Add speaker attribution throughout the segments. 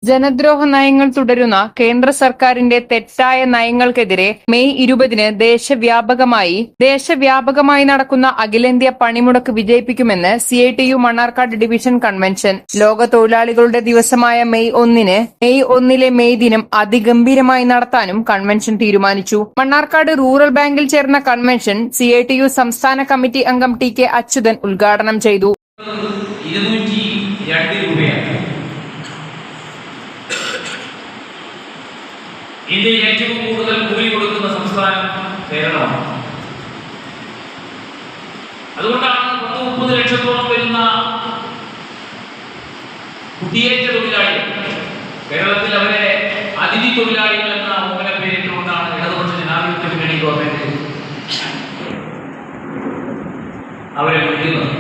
Speaker 1: ജനദ്രോഹ നയങ്ങൾ തുടരുന്ന കേന്ദ്ര സർക്കാരിന്റെ തെറ്റായ നയങ്ങൾക്കെതിരെ മെയ് 20-ന് ദേശവ്യാപകമായി നടക്കുന്ന അഖിലേന്ത്യാ പണിമുടക്ക് വിജയിപ്പിക്കുമെന്ന് CITU മണ്ണാർക്കാട് ഡിവിഷൻ കൺവെൻഷൻ. ലോക തൊഴിലാളികളുടെ ദിവസമായ മെയ് 1-ലെ മെയ് ദിനം അതിഗംഭീരമായി നടത്താനും കൺവെൻഷൻ തീരുമാനിച്ചു. മണ്ണാർക്കാട് റൂറൽ ബാങ്കിൽ ചേർന്ന കൺവെൻഷൻ CITU സംസ്ഥാന കമ്മിറ്റി അംഗം TK അച്യുതൻ ഉദ്ഘാടനം ചെയ്തു.
Speaker 2: ഇന്ത്യയിൽ ഏറ്റവും കൂടുതൽ കൂലി കൊടുക്കുന്ന സംസ്ഥാനം കേരളമാണ്. അതുകൊണ്ടാണ് 30 ലക്ഷത്തോളം വരുന്ന കുടിയേറ്റ തൊഴിലാളികൾ കേരളത്തിൽ അവരെ അതിഥി തൊഴിലാളികൾ എന്ന ഓമന പേരിട്ടുകൊണ്ടാണ് ഇടതുപക്ഷ ജനാധിപത്യ മുന്നണി ഗവൺമെന്റ് അവരെ വിളിക്കുന്നത്.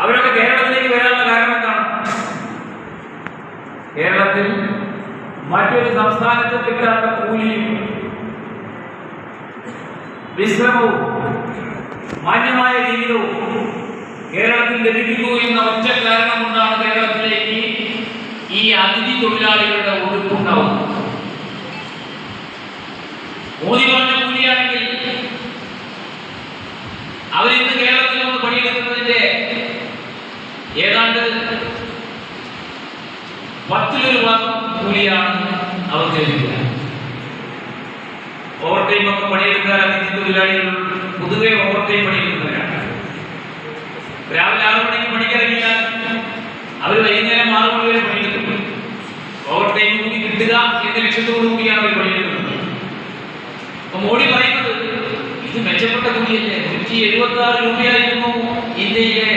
Speaker 2: അവരൊക്കെ കേരളത്തിലേക്ക് വരാനുള്ള കാരണം എന്താണ്? കേരളത്തിൽ മറ്റൊരു സംസ്ഥാനത്ത് കിട്ടാത്ത കൂലിയും വിശ്രമവും മാന്യമായ ജീവിതവും കേരളത്തിൽ ലഭിക്കുന്നു എന്ന ഒറ്റ കാരണം കൊണ്ടാണ് കേരളത്തിലേക്ക് ഈ അതിഥി തൊഴിലാളികളുടെ ഒഴുക്കുണ്ടാവുന്നത്. മോദി പറഞ്ഞ കൂലിയാണെങ്കിൽ അവരിന്ന് കേരളത്തിൽ വന്ന് പണിയെടുക്കുന്നതിന്റെ ഏതാണ്ട് 10-1 ഭാഗം കൂലിയാണ് അവർക്ക് ലഭിക്കുക. ഓവർ ടൈം ഒക്കെ പണിയെടുക്കാൻ അതിഥി തൊഴിലാളികൾ പൊതുവെ ഓവർ ടൈം പണിയെടുക്കുന്നവരാണ്. രാവിലെ 6 മണിക്ക് പണിക്കിറങ്ങിയാൽ അവർ വൈകുന്നേരം 6 മണി വരെ പണിയെടുക്കും. ഓവർ ടൈം കൂടി കിട്ടുക എന്ന ലക്ഷ്യത്തോടു കൂടിയാണ് അവർ പണിയെടുക്കുന്നത്. അപ്പൊ മോഡി പറയുന്നത് ഇത് മെച്ചപ്പെട്ട കൂലിയല്ലേ, 176 രൂപയായിരുന്നു ഇന്ത്യയിലെ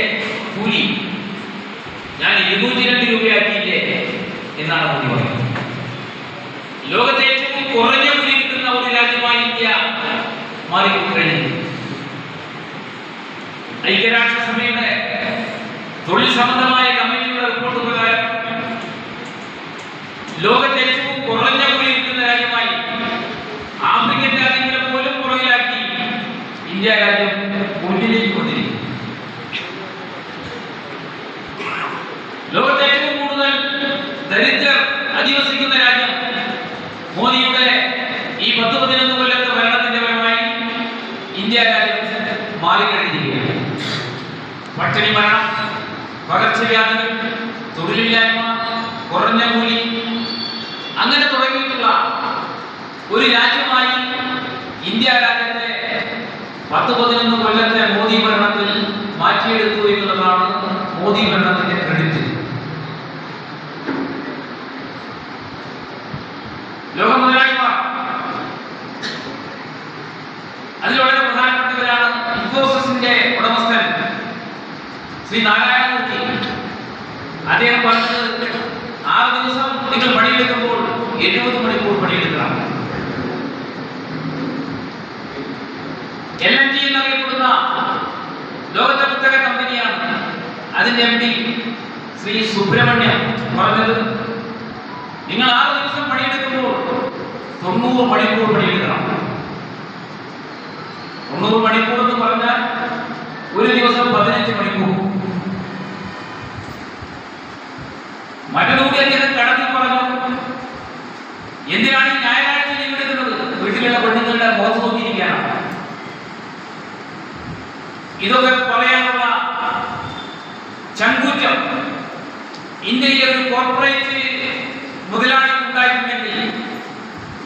Speaker 2: കൂലി, ഞാൻ 202 രൂപയാക്കിയില്ലേ എന്നാണ് മോദി പറയുന്നത്. ലോകത്തെ ഏറ്റവും കുറഞ്ഞ കൂലി കിട്ടുന്ന ഒരു രാജ്യമായി ഇന്ത്യ മാറിക്കഴിഞ്ഞു. ഐക്യരാഷ്ട്രസഭയുടെ തൊഴിൽ സംബന്ധമായ കമ്മിറ്റിയുടെ റിപ്പോർട്ട് പ്രകാരം ലോകത്തെ ഏറ്റവും കുറഞ്ഞ കൂലി കിട്ടുന്ന രാജ്യമായി ആഫ്രിക്കൻ രാജ്യങ്ങളെ പോലും പുറകിലാക്കി ഇന്ത്യ രാജ്യം മുന്നിലേക്ക് വന്നിരിക്കുന്നു. ലോകത്തെ ഏറ്റവും കൂടുതൽ ദരിദ്രർ അധിവസിക്കുന്ന രാജ്യം മോദിയുടെ ഈ 10-11 കൊല്ലത്തെ ഭരണത്തിന്റെ ഫലമായി ഇന്ത്യ രാജ്യം മാറിക്കഴിഞ്ഞിരിക്കുകയാണ്. പട്ടിണി മരണം, പകർച്ചവ്യാധികൾ, തൊഴിലില്ലായ്മ, കുറഞ്ഞ കൂലി, അങ്ങനെ തുടങ്ങിയിട്ടുള്ള ഒരു രാജ്യമായി ഇന്ത്യ രാജ്യത്തെ 10-11 കൊല്ലത്തെ മോദി ഭരണത്തിൽ മാറ്റിയെടുത്തു എന്നുള്ളതാണ് മോദി ഭരണത്തിന്റെ ക്രെഡിറ്റ്. ലോക മുതലാളിമാർ അതിൽ വളരെ പ്രധാനപ്പെട്ടവരാണ് ഇൻഫോസിസിന്റെ ഉടമസ്ഥൻ ശ്രീ നാരായണമൂർത്തി. അദ്ദേഹം പറഞ്ഞത് 6 ദിവസം നിങ്ങൾ പണിയെടുക്കുമ്പോൾ 70 മണിക്കൂർ പണിയെടുക്കണം. LNG എന്നറിയപ്പെടുന്ന ലോകത്തെ പുസ്തക കമ്പനിയാണ് അതിന്റെ MD ശ്രീ സുബ്രഹ്മണ്യം പറഞ്ഞത് നിങ്ങൾ 6 ദിവസം പണിയെടുക്കുമ്പോൾ 90 മണിക്കൂർ പണിയെടുക്കണം. 90 മണിക്കൂർ എന്ന് പറഞ്ഞാൽ ഒരു ദിവസം 15 മണിക്കൂർ. മറ്റൊന്നുകൂടി അദ്ദേഹം കടത്തി പറഞ്ഞു, എന്തിനാണ് ഈ ഞായറാഴ്ച ലീവ് എടുക്കുന്നത്? വീട്ടിലുള്ള പെണ്ണുങ്ങളുടെ മുഖത്ത് നോക്കിയിരിക്കാനാണ്. ഇതൊക്കെ പറയാനുള്ള ചങ്കൂറ്റം ഇന്ത്യയിലെ ഒരു കോർപ്പറേറ്റ് മുതലാളി ഉണ്ടായിട്ടുണ്ടെങ്കിൽ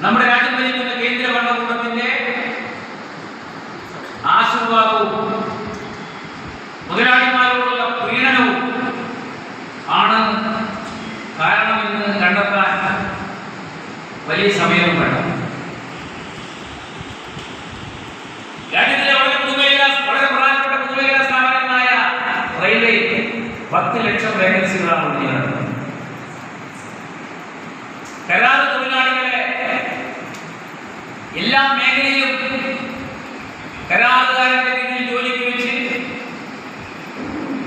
Speaker 2: നമ്മുടെ രാജ്യം ഭരിക്കുന്ന കേന്ദ്ര ഭരണകൂടത്തിന്റെ ആശീർവാദവും മുതലാളിമാരോടുള്ള പ്രീണനവും ആണ് കാരണമെന്ന് കണ്ടെത്താൻ വലിയ സമയവും വേണം. രാജ്യത്തിലെ വളരെ പ്രധാനപ്പെട്ട പൊതുമേഖലാ സ്ഥാപനങ്ങളായ റെയിൽവേ 10 ലക്ഷം വേക്കൻസികളാണ് ഉള്ളത്. കരാർ തൊഴിലാളികളെ എല്ലാ മേഖലയിലും കരാറുകാരന്റെ കീഴിൽ ജോലിക്ക് വെച്ച്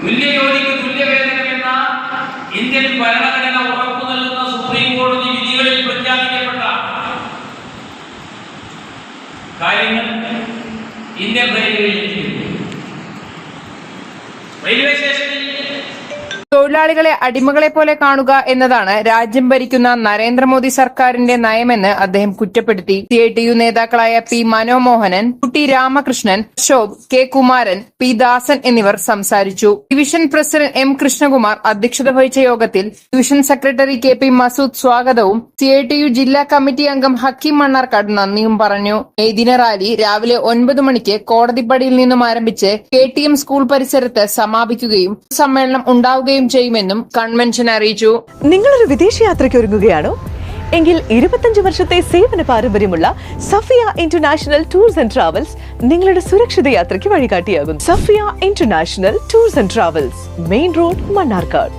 Speaker 2: തുല്യ ജോലിക്ക് തുല്യവേതനം എന്ന ഇന്ത്യൻ ഭരണഘടന ഉറപ്പു നൽകുന്ന സുപ്രീം കോടതി വിധികളിൽ പ്രഖ്യാപിക്കപ്പെട്ട കാര്യങ്ങൾ ഇന്ത്യൻ റെയിൽവേയിൽ റെയിൽവേ സ്റ്റേഷനിൽ
Speaker 1: തൊഴിലാളികളെ അടിമകളെ പോലെ കാണുക എന്നതാണ് രാജ്യം ഭരിക്കുന്ന നരേന്ദ്രമോദി സർക്കാരിന്റെ നയമെന്ന് അദ്ദേഹം കുറ്റപ്പെടുത്തി. CITU നേതാക്കളായ P. മനോമോഹനൻ, കുട്ടി രാമകൃഷ്ണൻ, അശോക്, K. കുമാരൻ, P. ദാസൻ എന്നിവർ സംസാരിച്ചു. Division president M. കൃഷ്ണകുമാർ അധ്യക്ഷത വഹിച്ച യോഗത്തിൽ division secretary K. P. Masood സ്വാഗതവും CITU ജില്ലാ കമ്മിറ്റി അംഗം ഹക്കീം മണ്ണാർക്കാട് നന്ദിയും പറഞ്ഞു. മെയ് ദിന റാലി രാവിലെ 9 മണിക്ക് കോടതിപ്പടിയിൽ നിന്നും ആരംഭിച്ച് KTM സ്കൂൾ പരിസരത്ത് സമാപിക്കുകയും സമ്മേളനം ഉണ്ടാവുകയും ചെയ്യുമെന്നും കൺവെൻഷൻ അറിയിച്ചു.
Speaker 3: നിങ്ങളൊരു വിദേശയാത്രയ്ക്ക് ഒരുങ്ങുകയാണോ? എങ്കിൽ 25 വർഷത്തെ സേവന പാരമ്പര്യമുള്ള Safiya international tours and travels നിങ്ങളുടെ സുരക്ഷിത യാത്രയ്ക്ക് വഴികാട്ടിയാകും. Safiya international tours and travels, main road, Mannarkkad.